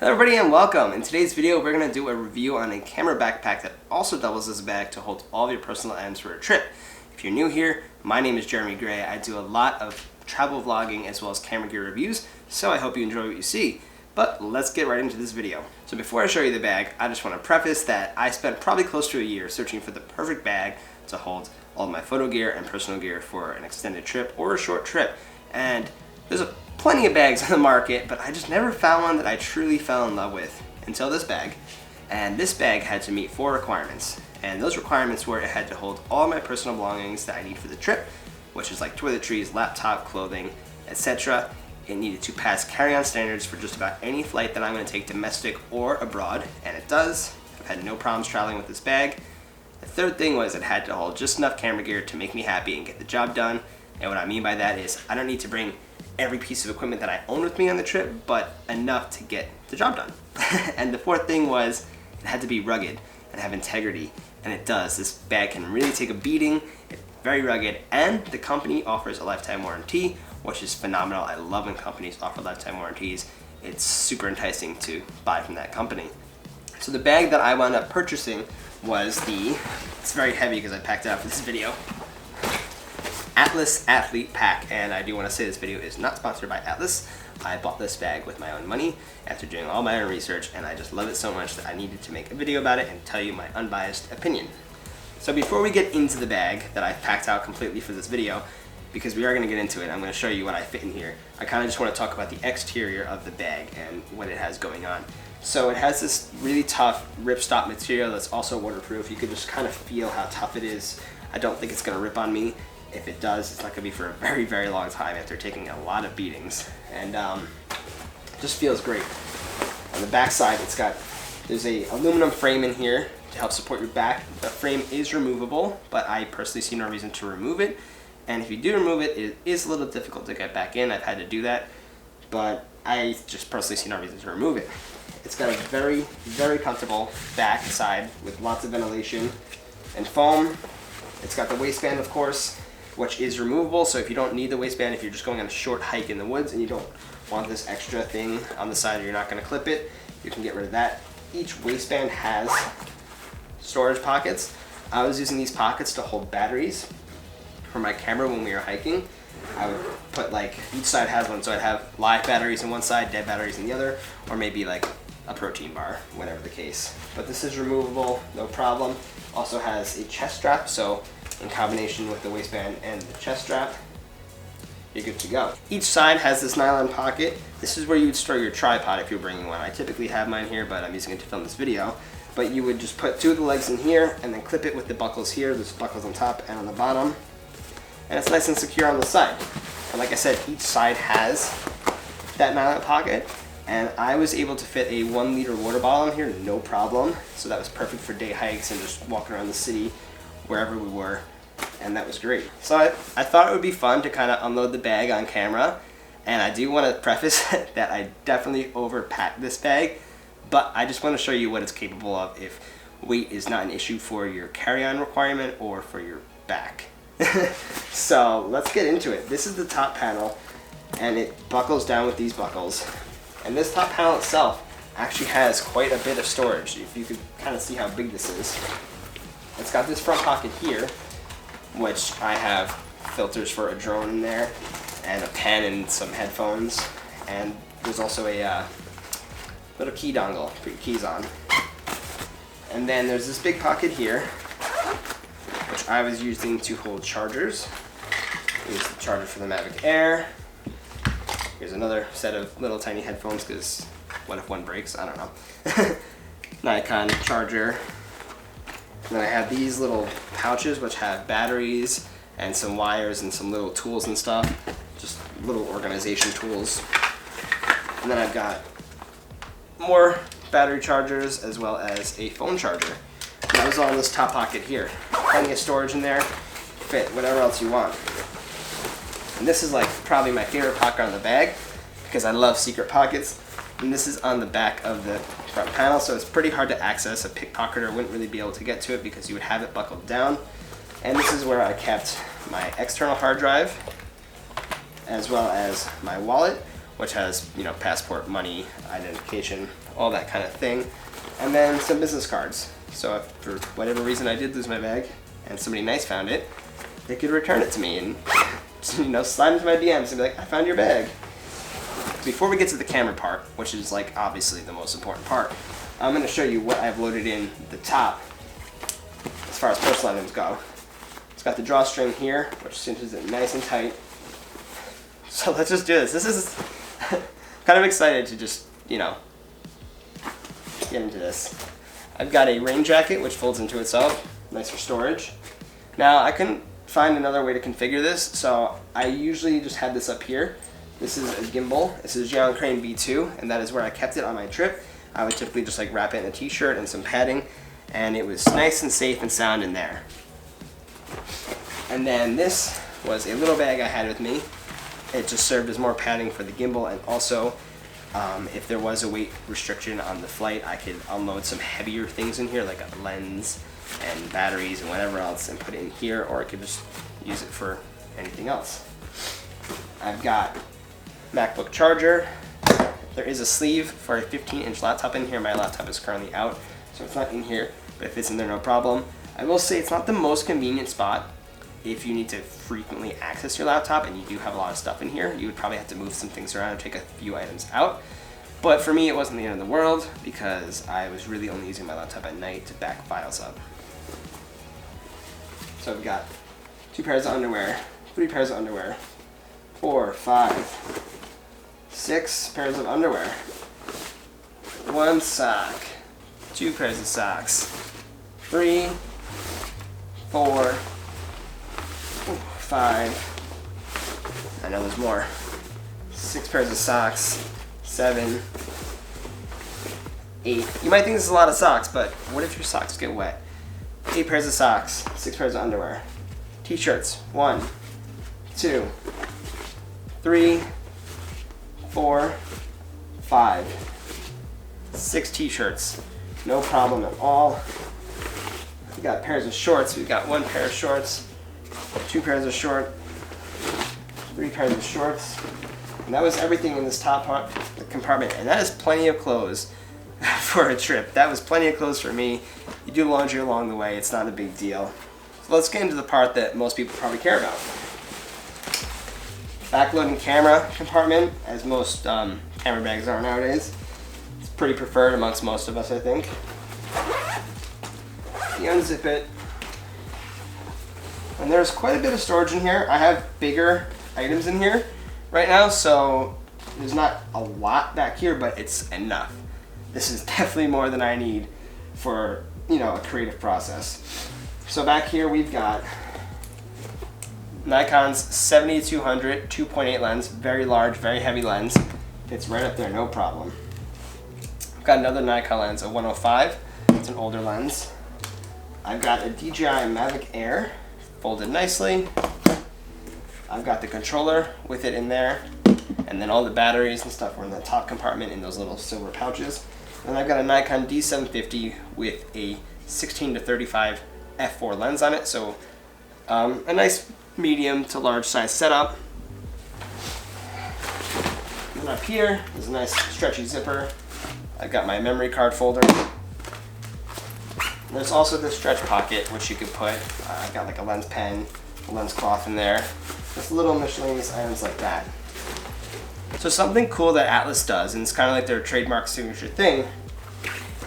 Hello everybody and welcome. In today's video we're going to do a review on a camera backpack that also doubles as a bag to hold all of your personal items for a trip. If you're new here, my name is Jeremy Gray. I do a lot of travel vlogging as well as camera gear reviews, so I hope you enjoy what you see. But let's get right into this video. So before I show you the bag, I just want to preface that I spent probably close to a year searching for the perfect bag to hold all of my photo gear and personal gear for an extended trip or a short trip. And there's plenty of bags on the market, but I just never found one that I truly fell in love with until this bag. And this bag had to meet 4 requirements. And those requirements were it had to hold all my personal belongings that I need for the trip, which is like toiletries, laptop, clothing, etc. It needed to pass carry-on standards for just about any flight that I'm going to take domestic or abroad, and it does. I've had no problems traveling with this bag. The third thing was it had to hold just enough camera gear to make me happy and get the job done. And what I mean by that is I don't need to bring every piece of equipment that I own with me on the trip, but enough to get the job done. And the fourth thing was it had to be rugged and have integrity, and it does. This bag can really take a beating. It's very rugged, and the company offers a lifetime warranty, which is phenomenal. I love when companies offer lifetime warranties. It's super enticing to buy from that company. So the bag that I wound up purchasing was it's very heavy because I packed it out for this video, Atlas Athlete Pack. And I do want to say this video is not sponsored by Atlas. I bought this bag with my own money after doing all my own research, and I just love it so much that I needed to make a video about it and tell you my unbiased opinion. So before we get into the bag that I packed out completely for this video, because we are going to get into it, I'm going to show you what I fit in here. I kind of just want to talk about the exterior of the bag and what it has going on. So it has this really tough ripstop material that's also waterproof. You can just kind of feel how tough it is. I don't think it's going to rip on me. If it does, it's not going to be for a very, very long time after taking a lot of beatings. And just feels great. On the back side, there's a aluminum frame in here to help support your back. The frame is removable, but I personally see no reason to remove it. And if you do remove it, it is a little difficult to get back in. I've had to do that, but I just personally see no reason to remove it. It's got a very, very comfortable back side with lots of ventilation and foam. It's got the waistband, of course, which is removable. So if you don't need the waistband, if you're just going on a short hike in the woods and you don't want this extra thing on the side or you're not going to clip it, you can get rid of that. Each waistband has storage pockets. I was using these pockets to hold batteries for my camera when we were hiking. I would put each side has one, so I'd have live batteries on one side, dead batteries on the other, or maybe like a protein bar, whatever the case. But this is removable, no problem. Also has a chest strap, so in combination with the waistband and the chest strap, you're good to go. Each side has this nylon pocket. This is where you would store your tripod if you're bringing one. I typically have mine here, but I'm using it to film this video. But you would just put 2 of the legs in here and then clip it with the buckles here. There's buckles on top and on the bottom. And it's nice and secure on the side. And like I said, each side has that nylon pocket. And I was able to fit a 1 liter water bottle in here, no problem. So that was perfect for day hikes and just walking around the city, wherever we were. And that was great. So I thought it would be fun to kind of unload the bag on camera. And I do want to preface that I definitely overpacked this bag. But I just want to show you what it's capable of if weight is not an issue for your carry-on requirement or for your back. So let's get into it. This is the top panel, and it buckles down with these buckles. And this top panel itself actually has quite a bit of storage. If you could kind of see how big this is. It's got this front pocket here, which I have filters for a drone in there, and a pen and some headphones. And there's also a little key dongle, put your keys on. And then there's this big pocket here, which I was using to hold chargers. Here's the charger for the Mavic Air. Here's another set of little tiny headphones, because what if one breaks? I don't know. Nikon charger. And then I have these little pouches which have batteries and some wires and some little tools and stuff. Just little organization tools. And then I've got more battery chargers as well as a phone charger. And that was all in this top pocket here. Plenty of storage in there. Fit whatever else you want. And this is probably my favorite pocket on the bag because I love secret pockets. And this is on the back of the front panel, so it's pretty hard to access. A pickpocketer wouldn't really be able to get to it because you would have it buckled down. And this is where I kept my external hard drive as well as my wallet, which has, you know, passport, money, identification, all that kind of thing. And then some business cards. So if for whatever reason I did lose my bag and somebody nice found it, they could return it to me and, you know, slide into my DMs and be like, I found your bag. Before we get to the camera part, which is like obviously the most important part, I'm going to show you what I've loaded in the top as far as personal items go. It's got the drawstring here, which cinches it nice and tight. So let's just do this. This is kind of excited to just, you know, get into this. I've got a rain jacket which folds into itself, nice for storage. Now I couldn't find another way to configure this, so I usually just had this up here. This is a gimbal. This is Geon Crane B2, and that is where I kept it on my trip. I would typically just like wrap it in a t-shirt and some padding, and it was nice and safe and sound in there. And then this was a little bag I had with me. It just served as more padding for the gimbal, and also if there was a weight restriction on the flight, I could unload some heavier things in here, like a lens and batteries and whatever else, and put it in here, or I could just use it for anything else. I've got MacBook charger. There is a sleeve for a 15-inch laptop in here. My laptop is currently out, so it's not in here, but it fits in there no problem. I will say it's not the most convenient spot. If you need to frequently access your laptop and you do have a lot of stuff in here, you would probably have to move some things around and take a few items out. But for me, it wasn't the end of the world because I was really only using my laptop at night to back files up. So I've got 2 pairs of underwear, 3 pairs of underwear, 4, 5, 6 pairs of underwear, 1 sock, 2 pairs of socks, 3, 4, 5, I know there's more, 6 pairs of socks, 7, 8. You might think this is a lot of socks, but what if your socks get wet? 8 pairs of socks, 6 pairs of underwear, t-shirts, 1, 2, 3, 4, 5, 6 t-shirts, no problem at all. We got pairs of shorts. We've got 1 pair of shorts, 2 pairs of shorts, 3 pairs of shorts, and that was everything in this top part, the compartment, and that is plenty of clothes for a trip. That was plenty of clothes for me. You do laundry along the way, it's not a big deal. So let's get into the part that most people probably care about. Backloading camera compartment, as most camera bags are nowadays. It's pretty preferred amongst most of us, I think. You unzip it, and there's quite a bit of storage in here. I have bigger items in here right now, so there's not a lot back here, but it's enough. This is definitely more than I need for, you know, a creative process. So back here we've got Nikon's 70-200 2.8 lens, very large, very heavy lens. Fits right up there, no problem. I've got another Nikon lens, a 105. It's an older lens. I've got a DJI Mavic Air, folded nicely. I've got the controller with it in there, and then all the batteries and stuff are in the top compartment in those little silver pouches. And I've got a Nikon D750 with a 16-35 f4 lens on it, so a nice medium to large size setup. And up here is a nice stretchy zipper. I've got my memory card folder. There's also this stretch pocket which you could put, I've got like a lens pen, a lens cloth in there, just little miscellaneous items like that. So something cool that Atlas does, and it's kind of like their trademark signature thing,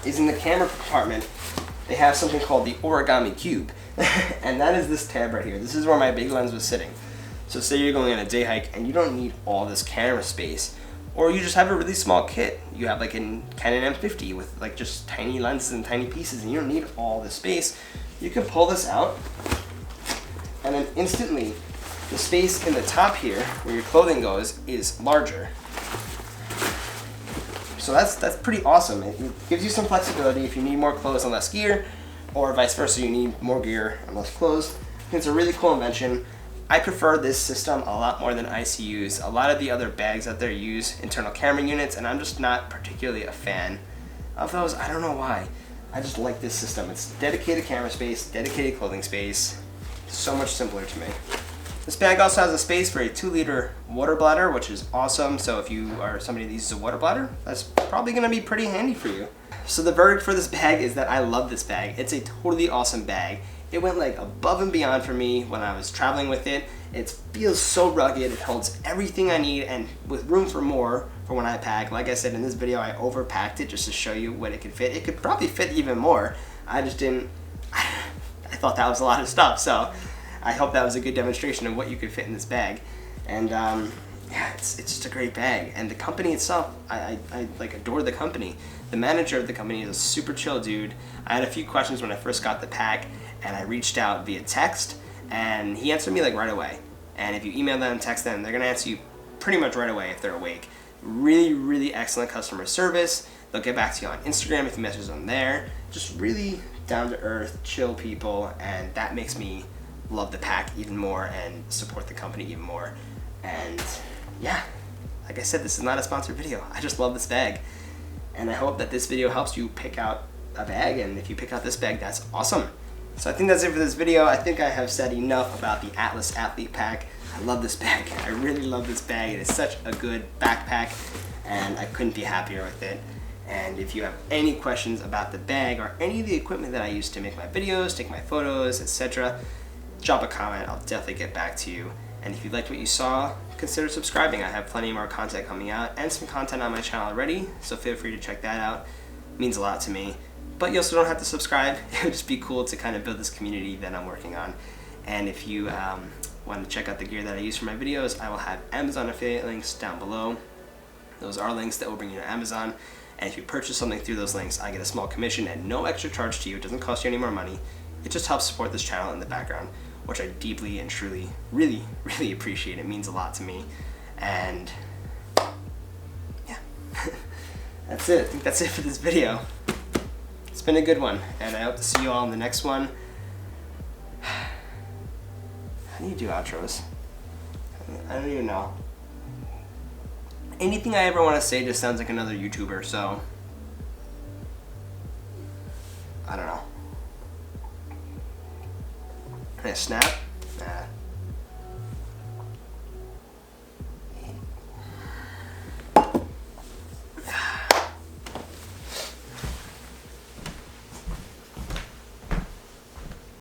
is in the camera compartment, they have something called the origami cube. And that is this tab right here. This is where my big lens was sitting. So say you're going on a day hike and you don't need all this camera space, or you just have a really small kit. You have like a Canon M50 with like just tiny lenses and tiny pieces, and you don't need all this space. You can pull this out, and then instantly the space in the top here where your clothing goes is larger. So that's pretty awesome. It gives you some flexibility if you need more clothes and less gear, or vice versa, you need more gear and less clothes. It's a really cool invention. I prefer this system a lot more than ICUs. A lot of the other bags out there use internal camera units, and I'm just not particularly a fan of those. I don't know why. I just like this system. It's dedicated camera space, dedicated clothing space. So much simpler to me. This bag also has a space for a 2-liter water bladder, which is awesome. So if you are somebody that uses a water bladder, that's probably gonna be pretty handy for you. So the verdict for this bag is that I love this bag. It's a totally awesome bag. It went like above and beyond for me when I was traveling with it. It feels so rugged, it holds everything I need, and with room for more for when I pack. Like I said in this video, I overpacked it just to show you what it could fit. It could probably fit even more. I just didn't, I thought that was a lot of stuff, so I hope that was a good demonstration of what you could fit in this bag. And yeah, it's just a great bag. And the company itself, I like adore the company. The manager of the company is a super chill dude. I had a few questions when I first got the pack, and I reached out via text, and he answered me like right away. And if you email them, text them, they're gonna answer you pretty much right away if they're awake. Really, really excellent customer service. They'll get back to you on Instagram if you message them there. Just really down to earth, chill people, and that makes me love the pack even more and support the company even more. And yeah, like I said, this is not a sponsored video. I just love this bag. And I hope that this video helps you pick out a bag, and if you pick out this bag, that's awesome. So I think that's it for this video. I think I have said enough about the Atlas Athlete Pack. I love this bag. I really love this bag. It is such a good backpack, and I couldn't be happier with it. And if you have any questions about the bag or any of the equipment that I use to make my videos, take my photos, etc., drop a comment. I'll definitely get back to you. And if you liked what you saw, consider subscribing. I have plenty more content coming out and some content on my channel already, so feel free to check that out. It means a lot to me. But you also don't have to subscribe. It would just be cool to kind of build this community that I'm working on. And if you want to check out the gear that I use for my videos, I will have Amazon affiliate links down below. Those are links that will bring you to Amazon. And if you purchase something through those links, I get a small commission at no extra charge to you. It doesn't cost you any more money. It just helps support this channel in the background, which I deeply and truly, really, really appreciate. It means a lot to me. And yeah, that's it. I think that's it for this video. It's been a good one, and I hope to see you all in the next one. How do you do outros? I don't even know. Anything I ever want to say just sounds like another YouTuber, so I don't know. Can I snap?